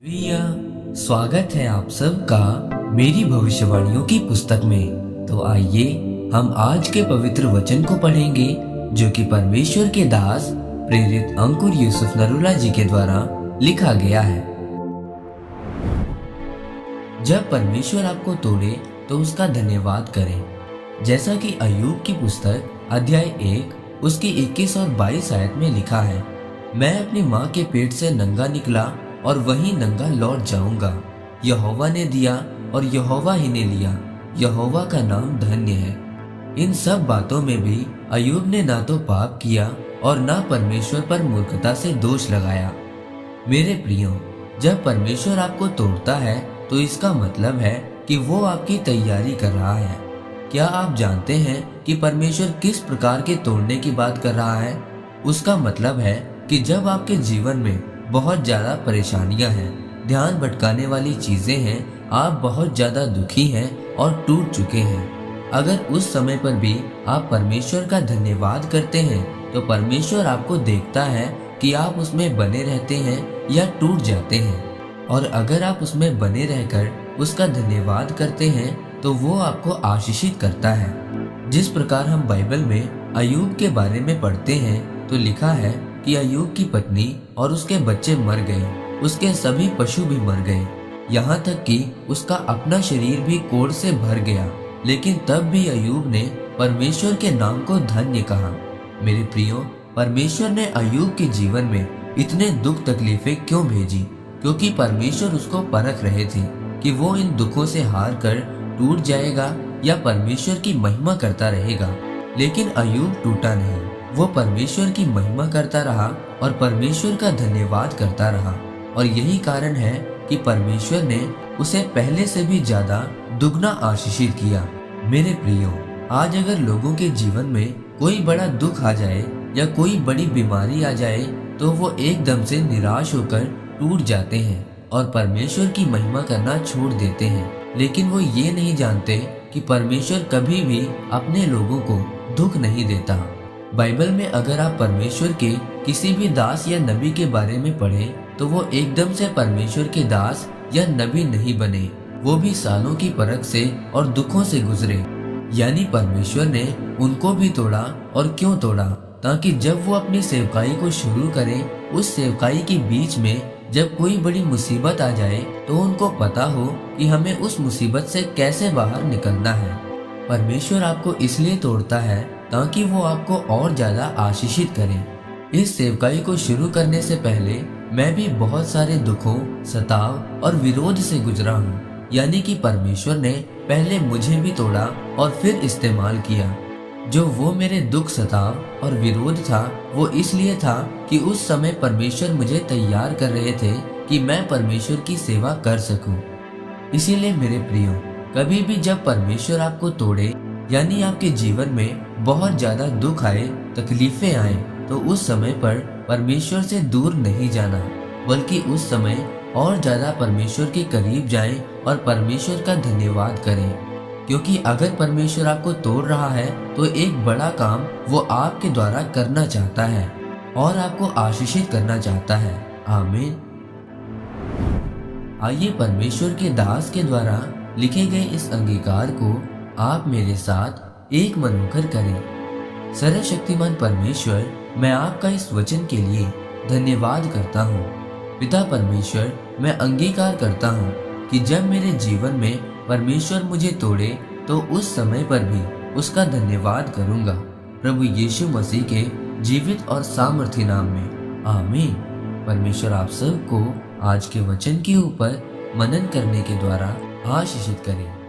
भैया, स्वागत है आप सबका मेरी भविष्यवाणियों की पुस्तक में। तो आइए हम आज के पवित्र वचन को पढ़ेंगे जो कि परमेश्वर के दास प्रेरित अंकुर यूसुफ नरूला जी के द्वारा लिखा गया है। जब परमेश्वर आपको तोड़े तो उसका धन्यवाद करें। जैसा कि अय्यूब की पुस्तक अध्याय 1 उसकी 21 और 22 आयत में लिखा है, मैं अपनी माँ के पेट से नंगा निकला और वहीं नंगा लौट जाऊंगा। यहोवा ने दिया और यहोवा ही ने लिया, यहोवा का नाम धन्य है। इन सब बातों में भी अय्यूब ने ना तो पाप किया और ना परमेश्वर पर मूर्खता से दोष लगाया। मेरे प्रियो, जब परमेश्वर आपको तोड़ता है तो इसका मतलब है कि वो आपकी तैयारी कर रहा है। क्या आप जानते हैं कि परमेश्वर किस प्रकार के तोड़ने की बात कर रहा है? उसका मतलब है कि जब आपके जीवन में बहुत ज्यादा परेशानियां हैं, ध्यान भटकाने वाली चीजें हैं, आप बहुत ज्यादा दुखी हैं और टूट चुके हैं, अगर उस समय पर भी आप परमेश्वर का धन्यवाद करते हैं तो परमेश्वर आपको देखता है कि आप उसमें बने रहते हैं या टूट जाते हैं। और अगर आप उसमें बने रहकर उसका धन्यवाद करते हैं तो वो आपको आशीषित करता है। जिस प्रकार हम बाइबल में अय्यूब के बारे में पढ़ते हैं तो लिखा है कि अय्यूब की पत्नी और उसके बच्चे मर गए, उसके सभी पशु भी मर गए, यहाँ तक कि उसका अपना शरीर भी कोढ़ से भर गया, लेकिन तब भी अय्यूब ने परमेश्वर के नाम को धन्य कहा। मेरे प्रियो, परमेश्वर ने अय्यूब के जीवन में इतने दुख तकलीफें क्यों भेजी? क्योंकि परमेश्वर उसको परख रहे थे कि वो इन दुखों से हार कर टूट जाएगा या परमेश्वर की महिमा करता रहेगा। लेकिन अय्यूब टूटा नहीं, वो परमेश्वर की महिमा करता रहा और परमेश्वर का धन्यवाद करता रहा। और यही कारण है कि परमेश्वर ने उसे पहले से भी ज्यादा दुगना आशीषित किया। मेरे प्रियो, आज अगर लोगों के जीवन में कोई बड़ा दुख आ जाए या कोई बड़ी बीमारी आ जाए तो वो एकदम से निराश होकर टूट जाते हैं और परमेश्वर की महिमा करना छोड़ देते हैं। लेकिन वो ये नहीं जानते कि परमेश्वर कभी भी अपने लोगों को दुख नहीं देता। बाइबल में अगर आप परमेश्वर के किसी भी दास या नबी के बारे में पढ़ें तो वो एकदम से परमेश्वर के दास या नबी नहीं बने, वो भी सालों की परख से और दुखों से गुजरे। यानी परमेश्वर ने उनको भी तोड़ा। और क्यों तोड़ा? ताकि जब वो अपनी सेवकाई को शुरू करें, उस सेवकाई के बीच में जब कोई बड़ी मुसीबत आ जाए तो उनको पता हो कि हमें उस मुसीबत से कैसे बाहर निकलना है। परमेश्वर आपको इसलिए तोड़ता है ताकि वो आपको और ज्यादा आशीषित करे। इस सेवकाई को शुरू करने से पहले मैं भी बहुत सारे दुखों, सताव और विरोध से गुजरा हूँ। यानी कि परमेश्वर ने पहले मुझे भी तोड़ा और फिर इस्तेमाल किया। जो वो मेरे दुख, सताव और विरोध था वो इसलिए था कि उस समय परमेश्वर मुझे तैयार कर रहे थे कि मैं परमेश्वर की सेवा कर सकूं। इसीलिए मेरे प्रियो, कभी भी जब परमेश्वर आपको तोड़े यानी आपके जीवन में बहुत ज्यादा दुख आए, तकलीफें आए, तो उस समय पर परमेश्वर से दूर नहीं जाना, बल्कि उस समय और ज्यादा परमेश्वर के करीब जाएं और परमेश्वर का धन्यवाद करें। क्योंकि अगर परमेश्वर आपको तोड़ रहा है तो एक बड़ा काम वो आपके द्वारा करना चाहता है और आपको आशीषित करना चाहता है। आमीन। आइए परमेश्वर के दास के द्वारा लिखे गए इस अंगीकार को आप मेरे साथ एक मन होकर करें। सर्वशक्तिमान परमेश्वर, मैं आपका इस वचन के लिए धन्यवाद करता हूँ। पिता परमेश्वर, मैं अंगीकार करता हूँ कि जब मेरे जीवन में परमेश्वर मुझे तोड़े तो उस समय पर भी उसका धन्यवाद करूँगा। प्रभु यीशु मसीह के जीवित और सामर्थी नाम में, आमीन। परमेश्वर आप सबको आज के वचन के ऊपर मनन करने के द्वारा आशीषित करें।